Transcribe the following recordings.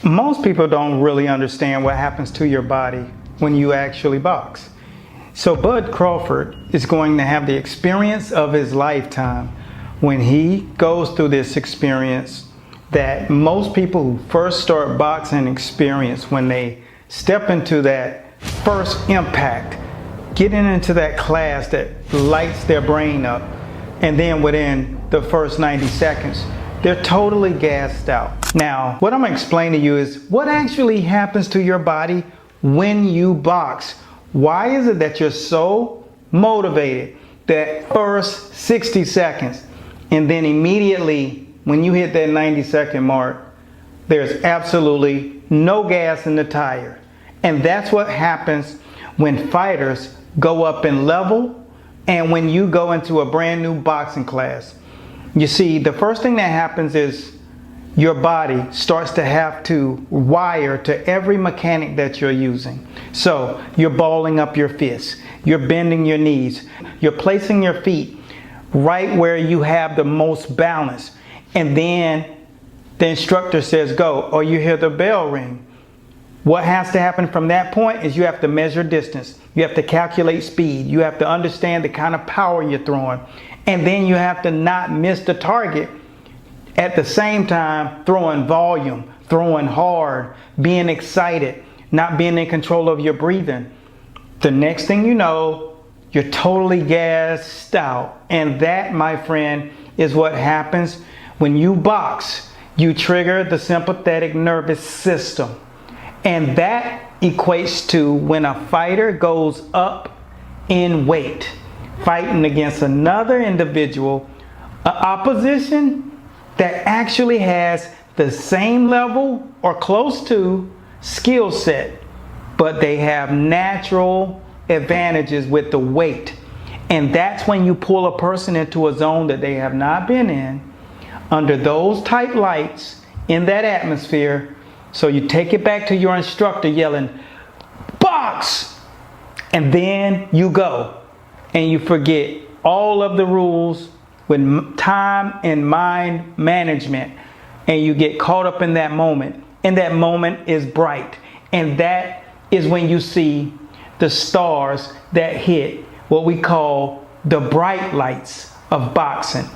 Most people don't really understand what happens to your body when you actually box. So Bud Crawford is going to have the experience of his lifetime when he goes through this experience that most people who first start boxing experience when they step into that first impact, getting into that class that lights their brain up, and then within the first 90 seconds, they're totally gassed out. Now, what I'm going to explain to you is what actually happens to your body when you box. Why is it that you're so motivated that first 60 seconds, and then immediately when you hit that 90-second mark, there's absolutely no gas in the tire? And that's what happens when fighters go up in level and when you go into a brand new boxing class. You see, the first thing that happens is your body starts to have to wire to every mechanic that you're using. So you're balling up your fists, you're bending your knees, you're placing your feet right where you have the most balance. And then the instructor says go, or you hear the bell ring. What has to happen from that point is you have to measure distance. You have to calculate speed. You have to understand the kind of power you're throwing. And then you have to not miss the target. At the same time, throwing volume, throwing hard, being excited, not being in control of your breathing. The next thing you know, you're totally gassed out. And that, my friend, is what happens when you box. You trigger the sympathetic nervous system. And that equates to when a fighter goes up in weight, fighting against another individual, an opposition that actually has the same level or close to skill set, but they have natural advantages with the weight. And that's when you pull a person into a zone that they have not been in, under those tight lights, in that atmosphere. So you take it back to your instructor yelling, box! And then you go and you forget all of the rules with time and mind management, and you get caught up in that moment. And that moment is bright. And that is when you see the stars that hit what we call the bright lights of boxing.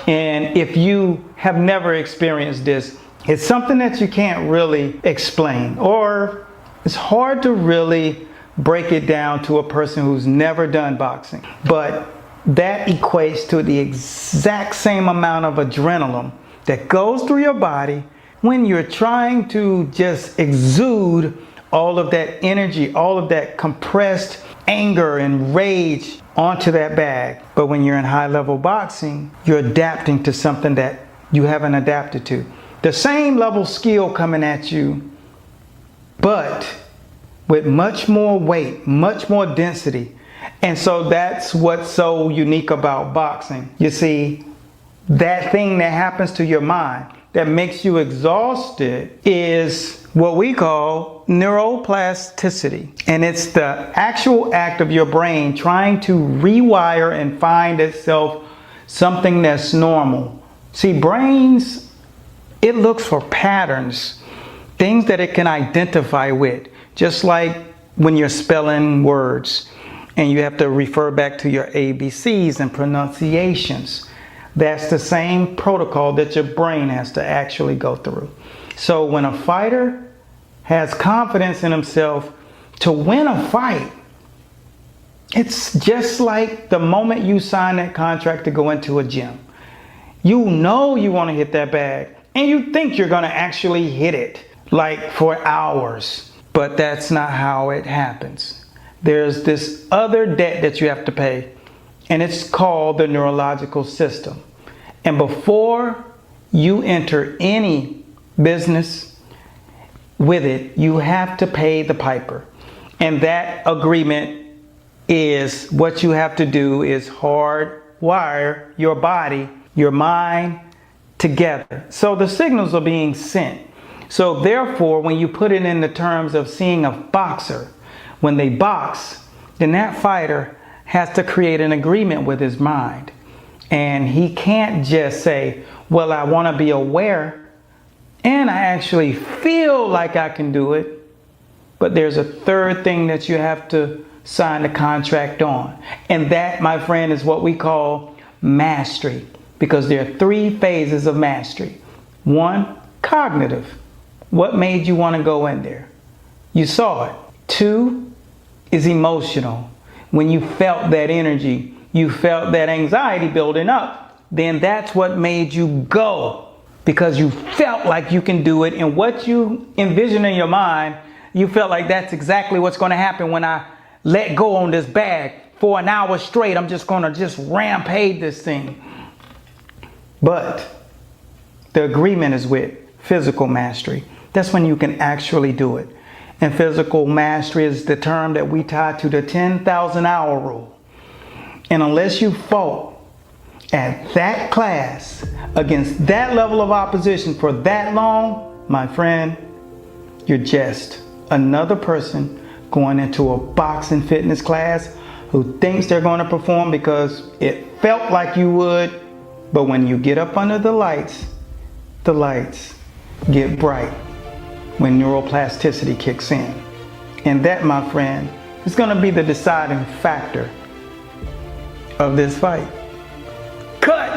And if you have never experienced this, it's something that you can't really explain, or it's hard to really break it down to a person who's never done boxing. But that equates to the exact same amount of adrenaline that goes through your body when you're trying to just exude all of that energy, all of that compressed anger and rage onto that bag. But when you're in high-level boxing, you're adapting to something that you haven't adapted to. The same level skill coming at you, but with much more weight, much more density. And so that's what's so unique about boxing. You see, that thing that happens to your mind that makes you exhausted is what we call neuroplasticity. And it's the actual act of your brain trying to rewire and find itself something that's normal. See, brains, it looks for patterns, things that it can identify with. Just like when you're spelling words and you have to refer back to your ABCs and pronunciations. That's the same protocol that your brain has to actually go through. So when a fighter has confidence in himself to win a fight, it's just like the moment you sign that contract to go into a gym. You know you want to hit that bag and you think you're going to actually hit it like for hours. But that's not how it happens. There's this other debt that you have to pay, and it's called the neurological system. And before you enter any business with it, you have to pay the piper. And that agreement is what you have to do is hardwire your body, your mind together. So the signals are being sent. So therefore, when you put it in the terms of seeing a boxer, when they box, then that fighter has to create an agreement with his mind. And he can't just say, well, I want to be aware and I actually feel like I can do it. But there's a third thing that you have to sign the contract on. And that, my friend, is what we call mastery. Because there are 3 phases of mastery. 1, cognitive. What made you want to go in there? You saw it. 2 is emotional. When you felt that energy, you felt that anxiety building up, then that's what made you go. Because you felt like you can do it, and what you envision in your mind, you felt like that's exactly what's going to happen when I let go on this bag for an hour straight. I'm just going to rampage this thing. But the agreement is with physical mastery. That's when you can actually do it. And physical mastery is the term that we tie to the 10,000 hour rule. And unless you fought at that class against that level of opposition for that long, my friend, you're just another person going into a boxing fitness class who thinks they're going to perform because it felt like you would. But when you get up under the lights get bright when neuroplasticity kicks in. And that, my friend, is going to be the deciding factor of this fight. Cut!